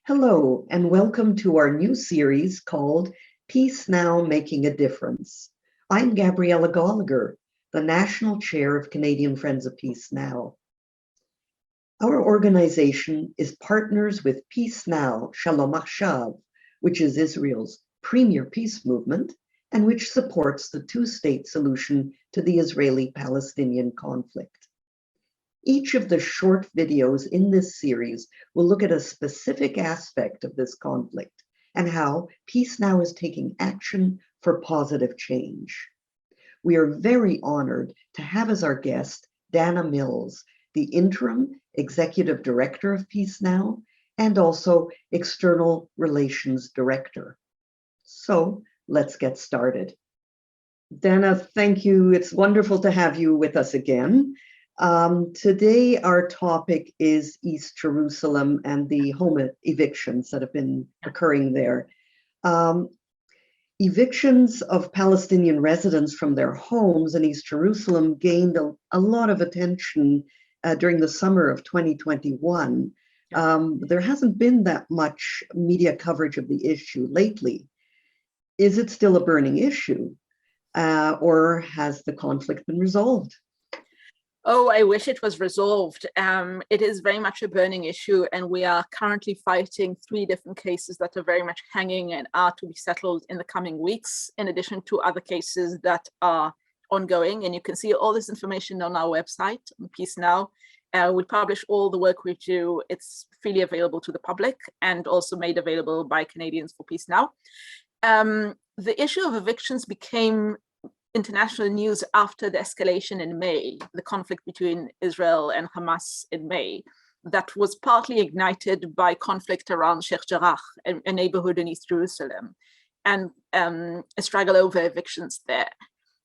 Hello, and welcome to our new series called Peace Now, Making a Difference. I'm Gabriella Gallagher, the National Chair of Canadian Friends of Peace Now. Our organization is partners with Peace Now, Shalom Achshav, which is Israel's premier peace movement, and which supports the two-state solution to the Israeli-Palestinian conflict. Each of the short videos in this series will look at a specific aspect of this conflict and how Peace Now is taking action for positive change. We are very honored to have as our guest Dana Mills, the interim executive director of Peace Now and also external relations director. So let's get started. Dana, thank you. It's wonderful to have you with us again. Today, our topic is East Jerusalem and the home evictions that have been occurring there. Evictions of Palestinian residents from their homes in East Jerusalem gained a lot of attention during the summer of 2021. There hasn't been that much media coverage of the issue lately. Is it still a burning issue, or has the conflict been resolved? Oh, I wish it was resolved. It is very much a burning issue, and we are currently fighting 3 different cases that are very much hanging and are to be settled in the coming weeks, in addition to other cases that are ongoing. And you can see all this information on our website, on Peace Now. We publish all the work we do. It's freely available to the public and also made available by Canadians for Peace Now. The issue of evictions became international news after the escalation in May, the conflict between Israel and Hamas in May, that was partly ignited by conflict around Sheikh Jarrah, a neighborhood in East Jerusalem, and a struggle over evictions there.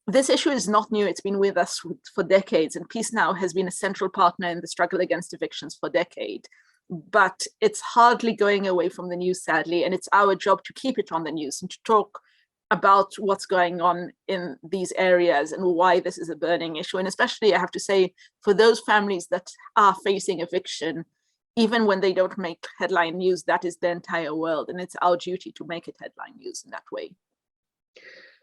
This issue is not new. It's been with us for decades, and Peace Now has been a central partner in the struggle against evictions for decades. But it's hardly going away from the news, sadly, and it's our job to keep it on the news and to talk about what's going on in these areas and why this is a burning issue. And especially, I have to say, for those families that are facing eviction, even when they don't make headline news, that is the entire world. And it's our duty to make it headline news in that way.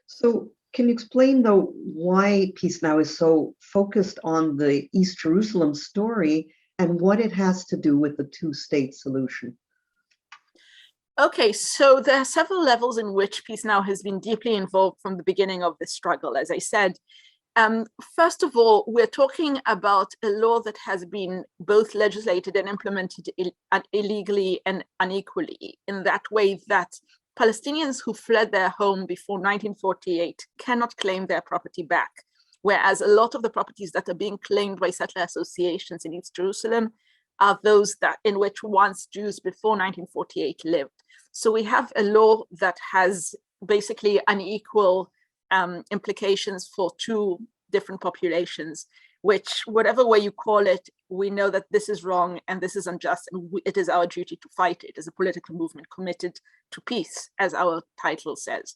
So can you explain, though, why Peace Now is so focused on the East Jerusalem story and what it has to do with the two-state solution? Okay, so there are several levels in which Peace Now has been deeply involved from the beginning of the struggle, as I said. First of all, we're talking about a law that has been both legislated and implemented illegally and unequally, in that way that Palestinians who fled their home before 1948 cannot claim their property back, whereas a lot of the properties that are being claimed by settler associations in East Jerusalem are those that in which once Jews before 1948 lived. So we have a law that has basically unequal implications for 2 different populations, which whatever way you call it, we know that this is wrong and this is unjust, and it is our duty to fight it as a political movement committed to peace, as our title says.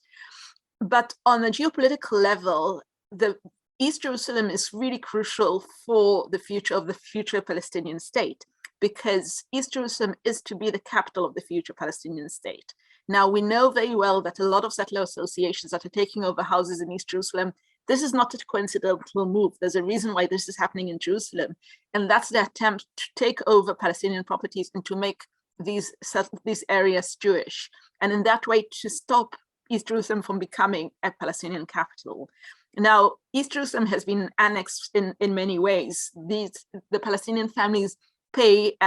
But on a geopolitical level, the East Jerusalem is really crucial for the future Palestinian state, because East Jerusalem is to be the capital of the future Palestinian state. Now, we know very well that a lot of settler associations that are taking over houses in East Jerusalem, this is not a coincidental move. There's a reason why this is happening in Jerusalem, and that's the attempt to take over Palestinian properties and to make these areas Jewish, and in that way to stop East Jerusalem from becoming a Palestinian capital. Now, East Jerusalem has been annexed in many ways. The Palestinian families pay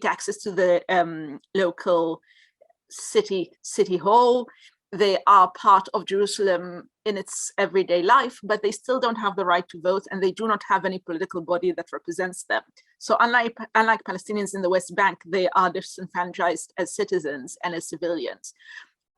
taxes to the local city hall. They are part of Jerusalem in its everyday life, but they still don't have the right to vote, and they do not have any political body that represents them. So unlike Palestinians in the West Bank, they are disenfranchised as citizens and as civilians.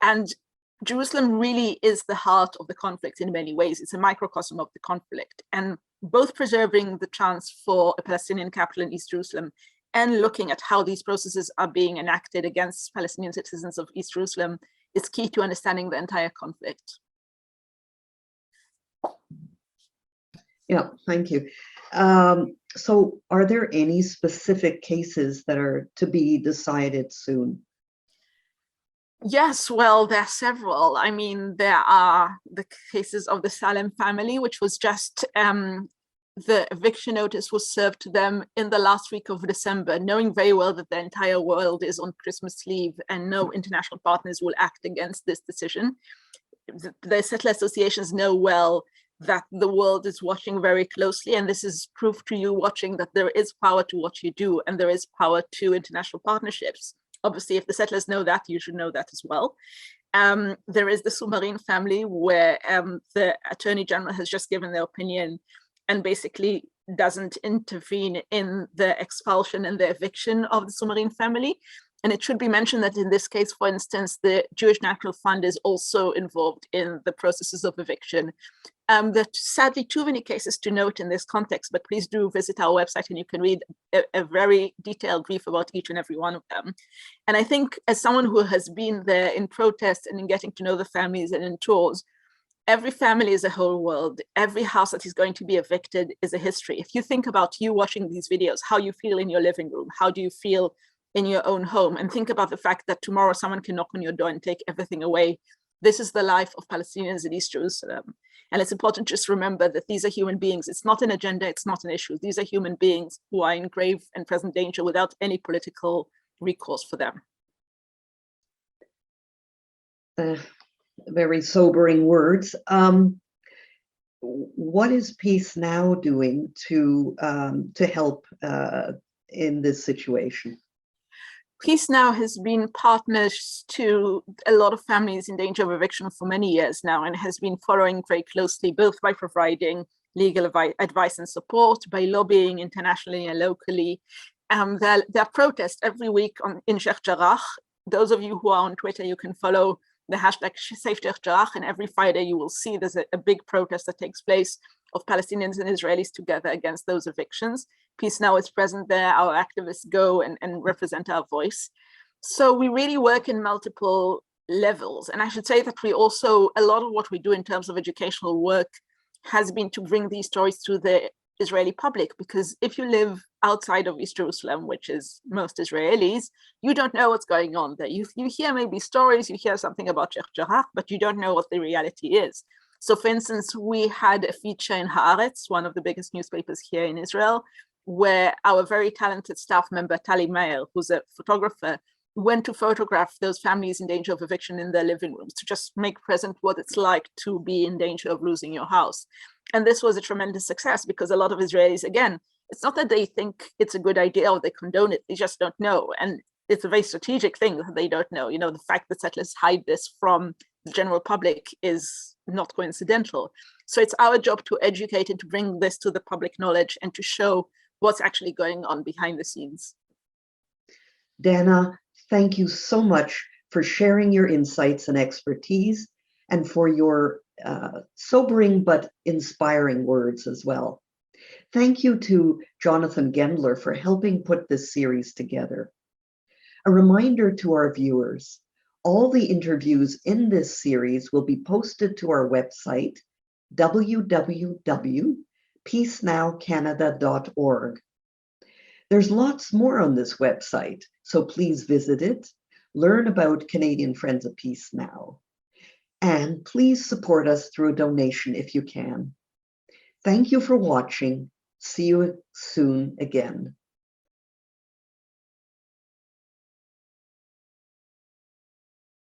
And Jerusalem really is the heart of the conflict in many ways. It's a microcosm of the conflict, and both preserving the chance for a Palestinian capital in East Jerusalem and looking at how these processes are being enacted against Palestinian citizens of East Jerusalem is key to understanding the entire conflict. Yeah, thank you. So are there any specific cases that are to be decided soon? Yes, well, there are several. I mean, there are the cases of the Salem family, which was just the eviction notice was served to them in the last week of December, knowing very well that the entire world is on Christmas leave and no international partners will act against this decision. The settler associations know well that the world is watching very closely, and this is proof to you watching that there is power to what you do and there is power to international partnerships. Obviously, if the settlers know that, you should know that as well. There is the Soumarin family, where the Attorney General has just given their opinion and basically doesn't intervene in the expulsion and the eviction of the Soumarin family. And it should be mentioned that in this case, for instance, the Jewish National Fund is also involved in the processes of eviction. There are sadly too many cases to note in this context, but please do visit our website and you can read a very detailed brief about each and every one of them. And I think as someone who has been there in protest and in getting to know the families and in tours, every family is a whole world. Every house that is going to be evicted is a history. If you think about you watching these videos, how you feel in your living room, how do you feel in your own home, and think about the fact that tomorrow someone can knock on your door and take everything away. This is the life of Palestinians in East Jerusalem. And it's important to just remember that these are human beings. It's not an agenda, it's not an issue. These are human beings who are in grave and present danger without any political recourse for them. Very sobering words. What is Peace Now doing to help in this situation? Peace Now has been partners to a lot of families in danger of eviction for many years now, and has been following very closely, both by providing legal advice and support, by lobbying internationally and locally. There are protests every week in Sheikh Jarrah. Those of you who are on Twitter, you can follow the hashtag Save Sheikh Jarrah, and every Friday you will see there's a big protest that takes place of Palestinians and Israelis together against those evictions. Peace Now is present there. Our activists go and represent our voice. So we really work in multiple levels. And I should say that we also, a lot of what we do in terms of educational work has been to bring these stories to the Israeli public, because if you live outside of East Jerusalem, which is most Israelis, you don't know what's going on there. You hear maybe stories, you hear something about Sheikh Jarrah, but you don't know what the reality is. So for instance, we had a feature in Haaretz, one of the biggest newspapers here in Israel, where our very talented staff member, Tali Meir, who's a photographer, went to photograph those families in danger of eviction in their living rooms to just make present what it's like to be in danger of losing your house. And this was a tremendous success, because a lot of Israelis, again, it's not that they think it's a good idea or they condone it, they just don't know. And it's a very strategic thing that they don't know. You know, the fact that settlers hide this from the general public is not coincidental. So it's our job to educate and to bring this to the public knowledge and to show what's actually going on behind the scenes. Dana, thank you so much for sharing your insights and expertise, and for your sobering but inspiring words as well. Thank you to Jonathan Gendler for helping put this series together. A reminder to our viewers, all the interviews in this series will be posted to our website, www.peacenowcanada.org. There's lots more on this website, so please visit it, learn about Canadian Friends of Peace Now, and please support us through a donation if you can. Thank you for watching. See you soon again.